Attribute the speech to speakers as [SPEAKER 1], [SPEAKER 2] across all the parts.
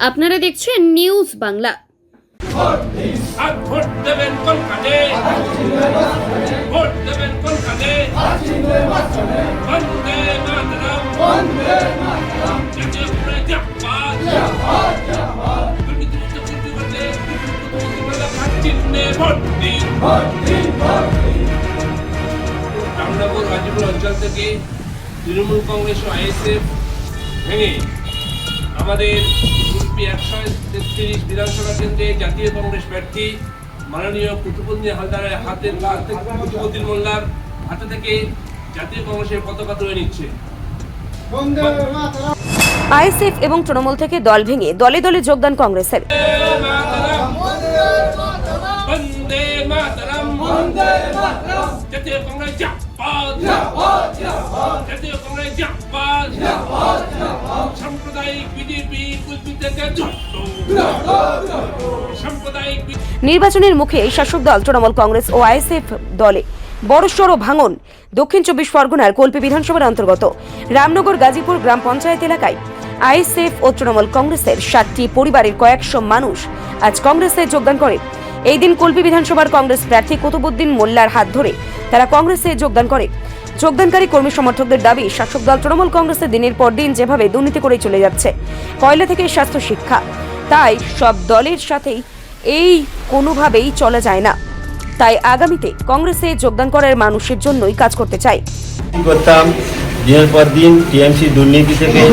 [SPEAKER 1] আপনারা দেখছেন news Bangla.
[SPEAKER 2] Vote দেবেন কোনখানে, ভোট দেবেন কোনখানে, বন্দে মাতরম, বন্দে মাতরম, জাতীয় কংগ্রেস জিন্দাবাদ, জিন্দাবাদ, দুর্নীতিমুক্ত পৃথিবী করতে চিহ্নে ভোট দিন, ভোট দিন, ভোট দিন। রামনগর গাজীপুর অঞ্চল থেকে তৃণমূল কংগ্রেস ও আইএসএফ ভেঙে আমাদের উল্পি 133 বিধানসভা কেন্দ্রে জাতীয় কংগ্রেস প্রার্থী মাননীয় কুতুবুদ্দিন হালদারের কুতুবুদ্দিন মোল্লার হাতে থেকে জাতীয় কংগ্রেসের পতাকা তুলে নিচ্ছে।
[SPEAKER 3] আইএসএফ এবং তৃণমূল থেকে দল ভেঙে দলে দলে যোগদান কংগ্রেসের।
[SPEAKER 2] বন্দে মাতরম, বন্দে মাতরম, জাতীয় কংগ্রেস জিন্দাবাদ, জিন্দাবাদ, জাতীয় কংগ্রেস জিন্দাবাদ, জিন্দাবাদ, সাম্প্রদায়িক বিজেপি কুলপি থেকে সাম্প্রদায়িক।
[SPEAKER 3] নির্বাচনের মুখে শাসক দল তৃণমূল কংগ্রেস ও আইএসএফ দলে বড়সড় ভাঙন দক্ষিণ 24 পরগনার কল্পি বিধানসভার অন্তর্গত রামনগর গাজীপুর গ্রাম পঞ্চায়েত এলাকায় আইএসএফ ও তৃণমূল কংগ্রেসের 60টি পরিবারের কয়েকশো মানুষ আজ কংগ্রেসে যোগদান করে। এই দিন কল্পি বিধানসভার কংগ্রেস প্রার্থী কুতুবুদ্দিন মোল্লার হাত ধরে তারা কংগ্রেসে যোগদান করে। যোগদানকারী কর্মী সমর্থকদের দাবি, শাসক দল তৃণমূল কংগ্রেসের দিনের পর দিন যেভাবে দুর্নীতি করে চলে যাচ্ছে, কয়লা থেকে স্বাস্থ্য শিক্ষা, তাই সব দলের সাথেই এই কোনোভাবেই চলা যায় না। তাই আগামীতে কংগ্রেসে যোগদান করার মানুষের জন্যই কাজ করতে চাই।
[SPEAKER 4] করতাম দিনের পর দিন টিএমসি দুর্নীতি থেকে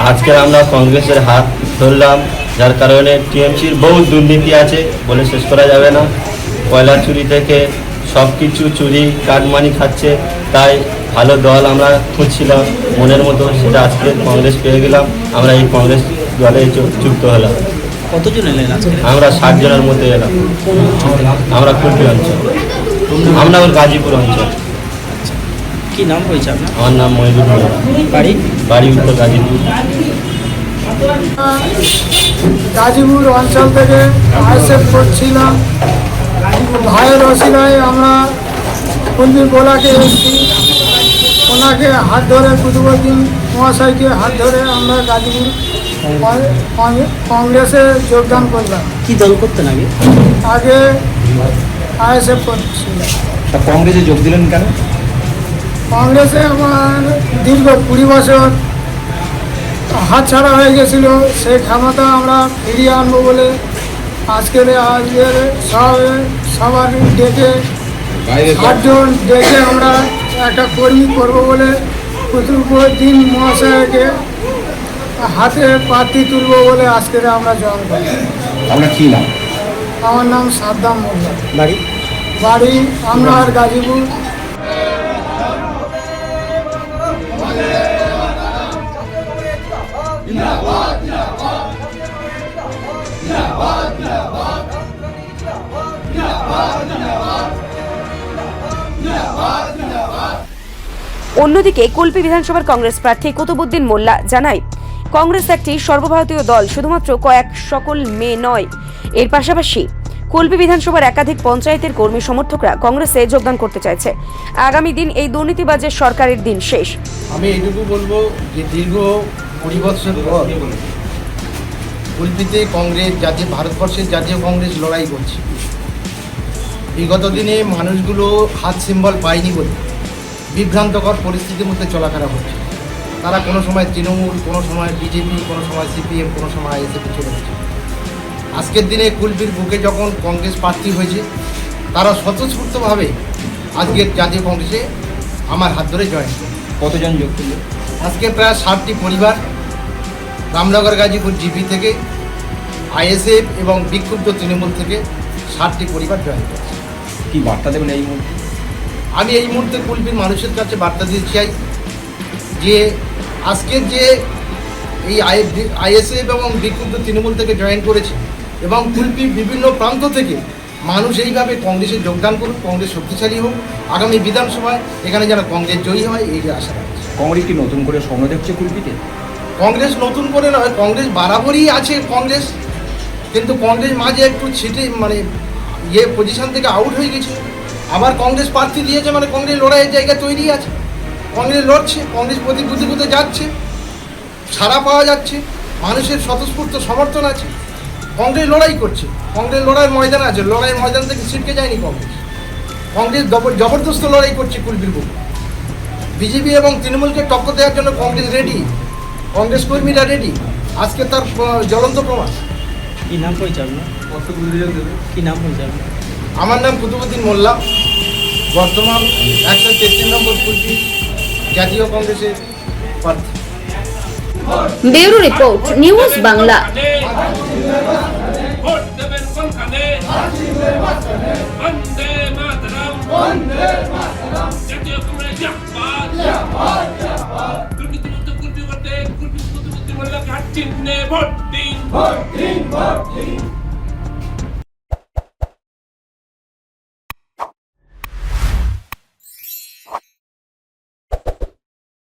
[SPEAKER 4] আজকে আমরা কংগ্রেসের হাত ধরলাম, যার কারণে টিএমসির বহু দুর্নীতি আছে বলে শেষ করা যাবে না। কয়লা চুরি থেকে সব কিছু চুরি কাটমানি খাচ্ছে, তাই ভালো দল আমরা খুঁজছিলাম মনের মতো, সেটা আজকে কংগ্রেস পেয়ে গেলাম। আমরা এই কংগ্রেস দলে যুক্ত হলাম।
[SPEAKER 5] কতজন এলেন আজকে?
[SPEAKER 4] আমরা 60 জনের মতো এলাম। আমরা কুলপি অঞ্চল, আমরা গাজীপুর অঞ্চল।
[SPEAKER 5] কি নাম হয়েছে আপনার?
[SPEAKER 4] আমার নাম মহিবুর মোল্লা, বাড়ি উত্তর গাজীপুর।
[SPEAKER 6] গাজীপুর অঞ্চল থেকে আইএসএফ করছিলাম। ভাইয়ের অসিলায় আমরা কুলপি বোলাকে এসেছি, ওনাকে হাত ধরে কুতুবুদ্দিন মহাশয়কে হাত ধরে আমরা গাজীপুর কংগ্রেসে যোগদান করলাম।
[SPEAKER 5] কি দল করতেন আগে?
[SPEAKER 6] আগে আইএসএফ করছিলাম।
[SPEAKER 5] তা কংগ্রেসে যোগ দিলেন কেন?
[SPEAKER 6] কংগ্রেসে আমার দীর্ঘ 20 বছর হাতছাড়া হয়ে গেছিল, সেই ক্ষমতা আমরা ফিরিয়ে আনবো বলে আজকের সবার ডেকে 60 জন ডেকে আমরা একটা কর্মী করব বলে কুতুবুদ্দিন মহাশয়কে হাতে প্রার্থী তুলব বলে আজকের আমরা জয়েন করি।
[SPEAKER 5] আপনার কি নাম?
[SPEAKER 6] আমার নাম সাদ্দাম মোল্লা,
[SPEAKER 5] বাড়ি?
[SPEAKER 6] বাড়ি আমরা আর গাজীপুর।
[SPEAKER 3] অন্যদিকে কল্পি বিধানসভার কংগ্রেস প্রার্থী কুতুবুদ্দিন মোল্লা জানায়, কংগ্রেস একটি সর্বভারতীয় দল, শুধুমাত্র কয়েক সকল মেয়ে নয়। এর পাশাপাশি কল্পি বিধানসভার একাধিক পঞ্চায়েতের কর্মী সমর্থকরা কংগ্রেসে যোগদান করতে চাইছে। আগামী দিন এই দুর্নীতিবাজের সরকারের দিন শেষ।
[SPEAKER 7] আমি এইটুকু বলবো যে দীর্ঘ 20 বছর পর কল্পিতে কংগ্রেস ভারতবর্ষের জাতীয় কংগ্রেস লড়াই করছে। বিগত দিনে মানুষগুলো হাত সিম্বল পায়নি বলে বিভ্রান্তকর পরিস্থিতির মধ্যে চলাফেরা হচ্ছে। তারা কোনো সময় তৃণমূল, কোনো সময় বিজেপি, কোনো সময় সিপিএম, কোনো সময় আইএসএফে চলে গেছে। আজকের দিনে কুলপির বুকে যখন কংগ্রেস প্রার্থী হয়েছে, তারা স্বতঃস্ফূর্তভাবে আজকের জাতীয় কংগ্রেসে আমার হাত ধরে জয়েন করে।
[SPEAKER 5] কতজন যোগ দিলেন?
[SPEAKER 7] আজকে প্রায় 60টি পরিবার রামনগর গাজীপুর জিপি থেকে, আইএসএফ এবং বিক্ষুব্ধ তৃণমূল থেকে 60টি পরিবার জয়েন করেছে।
[SPEAKER 5] কি বার্তা দেবেন এই মুহূর্তে?
[SPEAKER 7] আমি এই মুহূর্তে কুলপির মানুষের কাছে বার্তা দিতে চাই যে আজকের যে এই আইএসএফ এবং বিক্ষুব্ধ তৃণমূল থেকে জয়েন করেছে এবং কুলপির বিভিন্ন প্রান্ত থেকে মানুষ এইভাবে কংগ্রেসে যোগদান করুক, কংগ্রেস শক্তিশালী হোক, আগামী বিধানসভায় এখানে যেন কংগ্রেস জয়ী হয়, এই আশা রাখছি।
[SPEAKER 5] কংগ্রেস কি নতুন করে স্বপ্ন দেখছে কুলপিতে?
[SPEAKER 7] কংগ্রেস নতুন করে নয়, কংগ্রেস বরাবরই আছে কংগ্রেস, কিন্তু কংগ্রেস মাঝে একটু ছিটে পজিশন থেকে আউট হয়ে গেছে। আবার কংগ্রেস প্রার্থী দিয়েছে, মানে কংগ্রেস লড়াইয়ের জায়গা তৈরি আছে, কংগ্রেস লড়ছে, কংগ্রেস প্রতি বুথে যাচ্ছে, সাড়া পাওয়া যাচ্ছে। মানুষের স্বতঃস্ফূর্ত সমর্থন আছে। কংগ্রেস লড়াই করছে, কংগ্রেস লড়াইয়ের ময়দান আছে, লড়াইয়ের ময়দান থেকে ছিটকে যায়নি কংগ্রেস। কংগ্রেস জবরদস্ত লড়াই করছে কুলপির বুকে। বিজেপি এবং তৃণমূলকে টক্কর দেওয়ার জন্য কংগ্রেস রেডি, কংগ্রেস কর্মীরা রেডি। আজকে তার জ্বলন্ত প্রমাণ।
[SPEAKER 8] কি নাম পরিচয় আপনার? কি নাম পরিচয় আপনার?
[SPEAKER 7] আমার নাম কুতুবুদ্দিন মোল্লা, বর্তমান 133 নম্বর কুলপি জাতীয় কংগ্রেসের প্রার্থী।
[SPEAKER 1] Bureau report, news Bangla.
[SPEAKER 2] Vote দেবেন কোনখানে? বন্দে মাতরম, জাতীয় কংগ্রেস জিন্দাবাদ। দুর্নীতিমুক্ত কুলপি করতে কুলপি কুতুবুদ্দিন মোল্লাকে হাত চিহ্নে ভোট দিন।